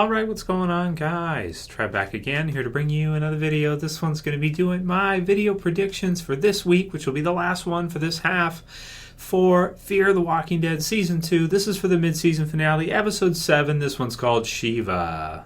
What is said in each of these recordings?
Alright, what's going on, guys? Trev back again, here to bring you another video. This one's going to be doing my video predictions for this week, which will be the last one for this half, for Fear the Walking Dead Season 2. This is for the mid-season finale, Episode 7. This one's called Shiva.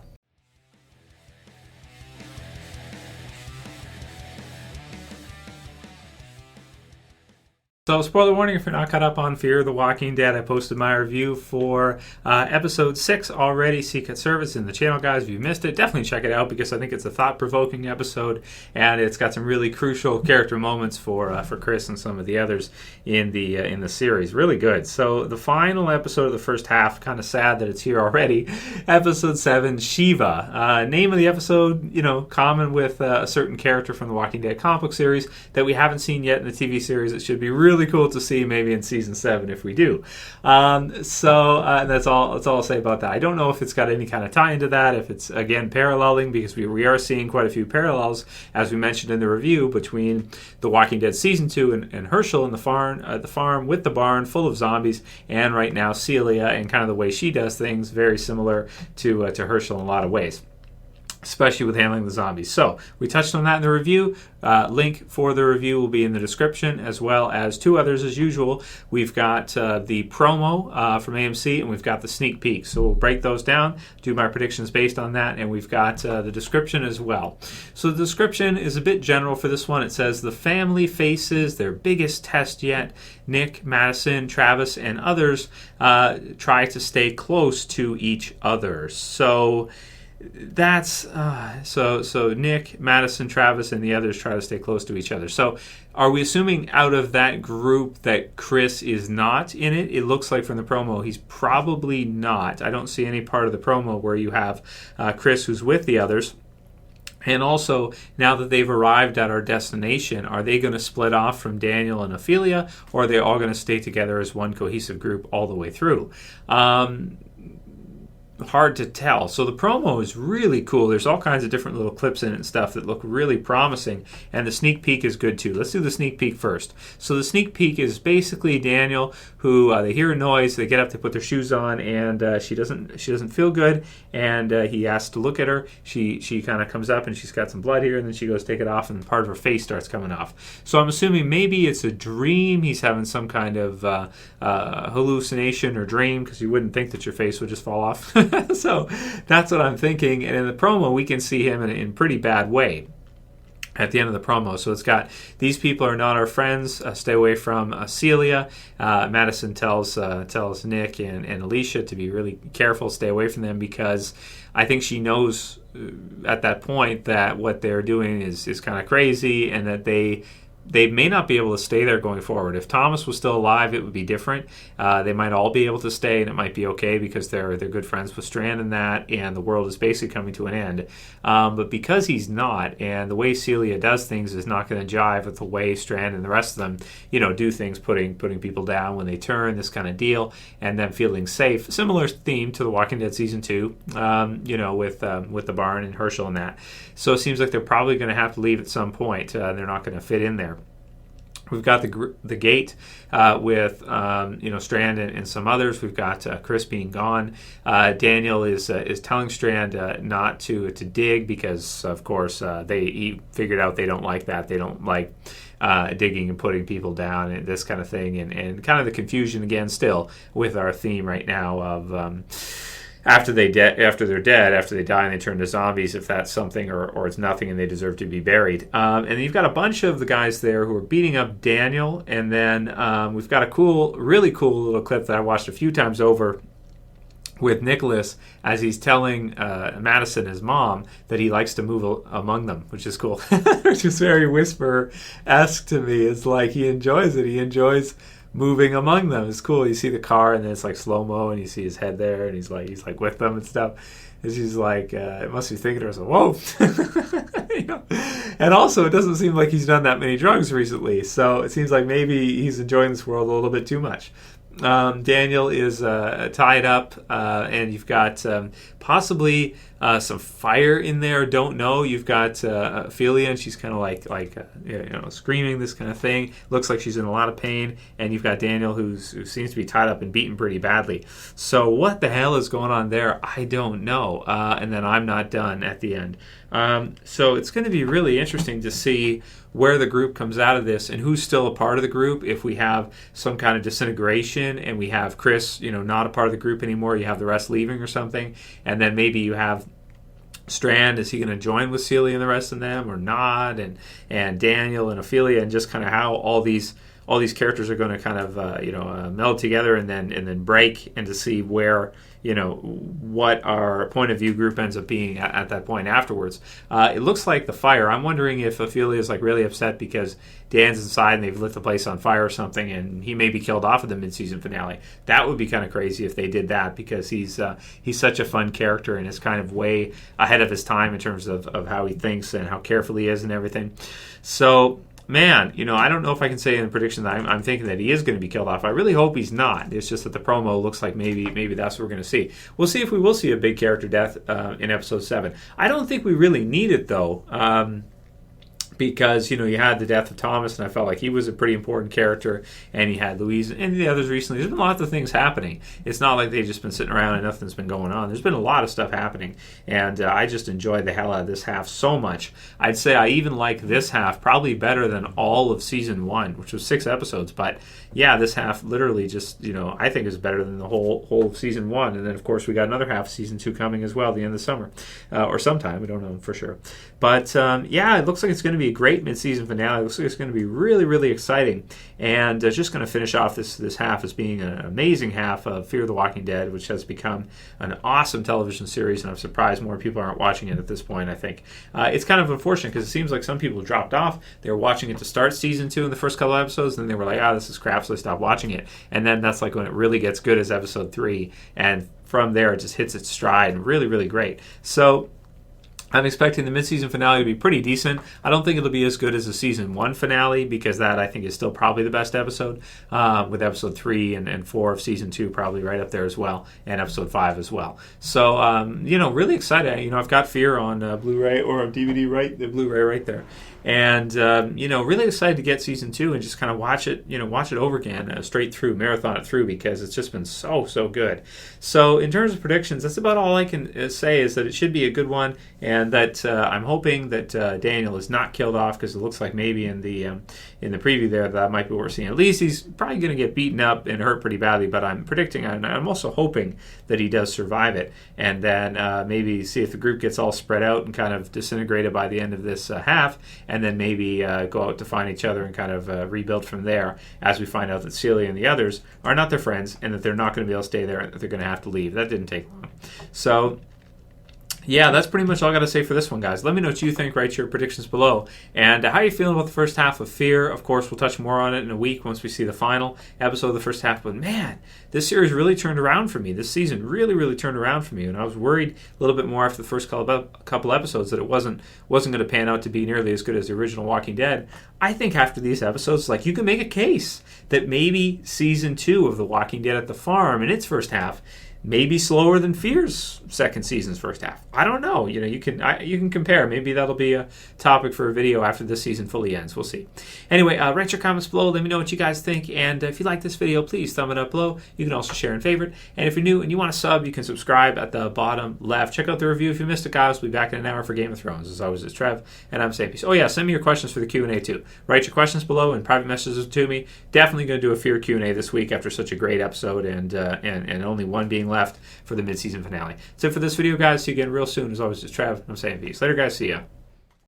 So, spoiler warning, if you're not caught up on Fear the Walking Dead, I posted my review for Episode 6 already, Sicut Cervus, in the channel, guys. If you missed it, definitely check it out, because I think it's a thought-provoking episode, and it's got some really crucial character moments for Chris and some of the others in the series. Really good. So, the final episode of the first half, kind of sad that it's here already, Episode 7, Shiva. Name of the episode, common with a certain character from the Walking Dead comic book series that we haven't seen yet in the TV series. It should be really cool to see maybe in season 7 if we do. That's all I'll say about that. I don't know if it's got any kind of tie into that, if it's again paralleling, because we are seeing quite a few parallels, as we mentioned in the review, between The Walking Dead season 2 and Herschel in the farm with the barn full of zombies, and right now Celia and kind of the way she does things, very similar to Herschel in a lot of ways, especially with handling the zombies. So we touched on that in the review. Link for the review will be in the description, as well as two others as usual. We've got the promo from AMC, and we've got the sneak peek. So we'll break those down, do my predictions based on that, and we've got the description as well. So the description is a bit general for this one. It says, the family faces their biggest test yet. Nick, Madison, Travis, and others try to stay close to each other. So that's so Nick, Madison, Travis, and the others try to stay close to each other. So are we assuming out of that group that Chris is not in it? It looks like from the promo he's probably not. I don't see any part of the promo where you have Chris who's with the others. And also, now that they've arrived at our destination, are they going to split off from Daniel and Ophelia, or are they all going to stay together as one cohesive group all the way through? Hard to tell. So the promo is really cool. There's all kinds of different little clips in it and stuff that look really promising, and the sneak peek is good too. Let's do the sneak peek first. So the sneak peek is basically Daniel, who they hear a noise, they get up to put their shoes on, and she doesn't feel good, and he asks to look at her. She kind of comes up and she's got some blood here, and then she goes to take it off, and part of her face starts coming off. So I'm assuming maybe it's a dream. He's having some kind of hallucination or dream, because you wouldn't think that your face would just fall off. So that's what I'm thinking. And in the promo, we can see him in a pretty bad way at the end of the promo. So it's got, these people are not our friends. Stay away from Celia. Madison tells Nick and Alicia to be really careful, stay away from them, because I think she knows at that point that what they're doing is kind of crazy, and that they may not be able to stay there going forward. If Thomas was still alive, it would be different. They might all be able to stay, and it might be okay, because they're good friends with Strand and that, and the world is basically coming to an end. But because he's not, and the way Celia does things is not going to jive with the way Strand and the rest of them, do things, putting people down when they turn, this kind of deal, and them feeling safe. Similar theme to The Walking Dead Season 2, with the barn and Herschel and that. So it seems like they're probably going to have to leave at some point. They're not going to fit in there. We've got the gate with Strand and some others. We've got Chris being gone. Daniel is telling Strand not to dig, because of course he figured out they don't like that. They don't like digging and putting people down and this kind of thing, and kind of the confusion again still with our theme right now of after they're dead, after they die and they turn to zombies, if that's something or it's nothing and they deserve to be buried. And you've got a bunch of the guys there who are beating up Daniel, and then we've got a really cool little clip that I watched a few times over with Nicholas as he's telling Madison, his mom, that he likes to move among them, which is cool. Which is very Whisper-esque to me. It's like he enjoys it. He enjoys moving among them. It's cool. You see the car, and then it's like slow-mo, and you see his head there, and he's like with them and stuff. And she's like, it must be thinking to herself, whoa. And also, it doesn't seem like he's done that many drugs recently, so it seems like maybe he's enjoying this world a little bit too much. Daniel is tied up, and you've got possibly some fire in there. Don't know. You've got Ophelia, and she's kind of like screaming this kind of thing. Looks like she's in a lot of pain. And you've got Daniel, who seems to be tied up and beaten pretty badly. So what the hell is going on there? I don't know. And then I'm not done at the end. So it's going to be really interesting to see where the group comes out of this and who's still a part of the group. If we have some kind of disintegration and we have Chris, not a part of the group anymore, you have the rest leaving or something, and then maybe you have Strand, is he going to join with Celia and the rest of them or not? And Daniel and Ophelia, and just kind of how all these characters are going to kind of meld together and then break, and to see where what our point of view group ends up being at that point afterwards. It looks like the fire. I'm wondering if Ophelia is like really upset because Dan's inside and they've lit the place on fire or something, and he may be killed off at the mid-season finale. That would be kind of crazy if they did that, because he's such a fun character and is kind of way ahead of his time in terms of how he thinks and how careful he is and everything. So, man, I don't know if I can say in the prediction that I'm thinking that he is going to be killed off. I really hope he's not. It's just that the promo looks like maybe that's what we're going to see. We'll see if we will see a big character death in episode 7. I don't think we really need it, though. Because, you had the death of Thomas, and I felt like he was a pretty important character, and you had Louise and the others recently. There's been lots of things happening. It's not like they've just been sitting around and nothing's been going on. There's been a lot of stuff happening, and I just enjoyed the hell out of this half so much. I'd say I even like this half probably better than all of season 1, which was 6 episodes, but yeah, this half literally just, I think is better than the whole of season 1, and then of course we got another half of season 2 coming as well at the end of the summer, or sometime, we don't know for sure. But yeah, it looks like it's going to be a great mid-season finale. It looks like it's going to be really, really exciting. And just going to finish off this half as being an amazing half of Fear the Walking Dead, which has become an awesome television series, and I'm surprised more people aren't watching it at this point, I think. It's kind of unfortunate because it seems like some people dropped off. They were watching it to start season 2 in the first couple of episodes, and then they were like, this is crap, so they stopped watching it. And then that's like when it really gets good as episode 3. And from there, it just hits its stride and really, really great. So I'm expecting the mid-season finale to be pretty decent. I don't think it'll be as good as the season 1 finale, because that, I think, is still probably the best episode, with episode 3 and 4 of season 2 probably right up there as well, and episode 5 as well. So, really excited. I've got Fear on Blu-ray or on DVD, the Blu-ray right there. And, really excited to get season 2 and just kind of watch it over again, straight through, marathon it through, because it's just been so, so good. So in terms of predictions, that's about all I can say, is that it should be a good one, and that I'm hoping that Daniel is not killed off, because it looks like maybe in the preview there that might be what we're seeing. At least he's probably going to get beaten up and hurt pretty badly, but I'm predicting, and I'm also hoping that he does survive it, and then maybe see if the group gets all spread out and kind of disintegrated by the end of this half, and then maybe go out to find each other and kind of rebuild from there, as we find out that Celia and the others are not their friends, and that they're not going to be able to stay there, and that they're going to have to leave. That didn't take long. So yeah, that's pretty much all I got to say for this one, guys. Let me know what you think. Write your predictions below. And how are you feeling about the first half of Fear? Of course, we'll touch more on it in a week once we see the final episode of the first half. But man, this series really turned around for me. This season really, really turned around for me. And I was worried a little bit more after the first couple episodes that it wasn't going to pan out to be nearly as good as the original Walking Dead. I think after these episodes, you can make a case that maybe season 2 of The Walking Dead at the Farm in its first half maybe slower than Fear's second season's first half. I don't know. You can compare. Maybe that'll be a topic for a video after this season fully ends. We'll see. Anyway, write your comments below. Let me know what you guys think. And if you like this video, please thumb it up below. You can also share and favorite. And if you're new and you want to sub, you can subscribe at the bottom left. Check out the review if you missed it, guys. We'll be back in an hour for Game of Thrones. As always, it's Trev, and I'm saying peace. Oh yeah, send me your questions for the Q&A too. Write your questions below and private messages to me. Definitely going to do a Fear Q&A this week after such a great episode, and only one being left for the mid-season finale. So for this video, guys, see you again real soon. As always, it's Trev. I'm saying peace. Later, guys. See ya.